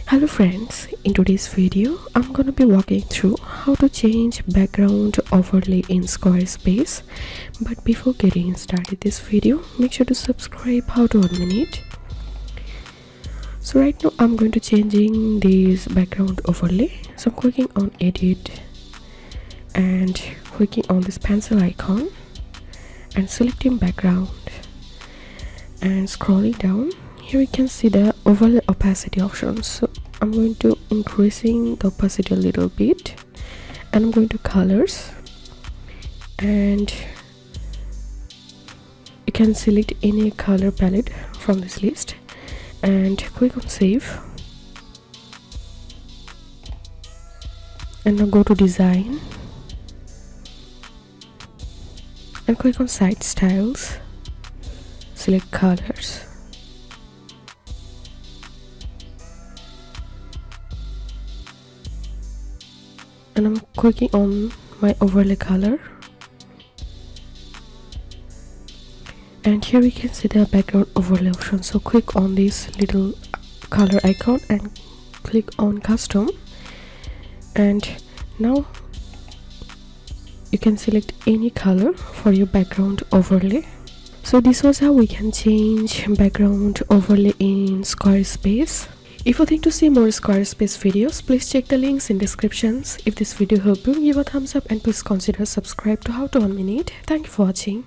Hello friends, in today's video I'm gonna be walking through how to change background overlay in Squarespace. But before getting started this video, make sure to subscribe how to 1 minute. So right now I'm going to changing this background overlay. So I'm clicking on edit and clicking on this pencil icon and selecting background and scrolling down. Here we can see the overlay opacity option. So I'm going to increasing the opacity a little bit, and I'm going to colors, and you can select any color palette from this list and click on save, and now go to design and click on site styles, select colors, and I'm clicking on my overlay color, and here we can see the background overlay option. So click on this little color icon and click on custom, and now you can select any color for your background overlay. So this was how we can change background overlay in Squarespace. If you think to see more Squarespace videos, please check the links in descriptions. If this video helped you, give a thumbs up and please consider subscribe to How to 1 Minute. Thank you for watching.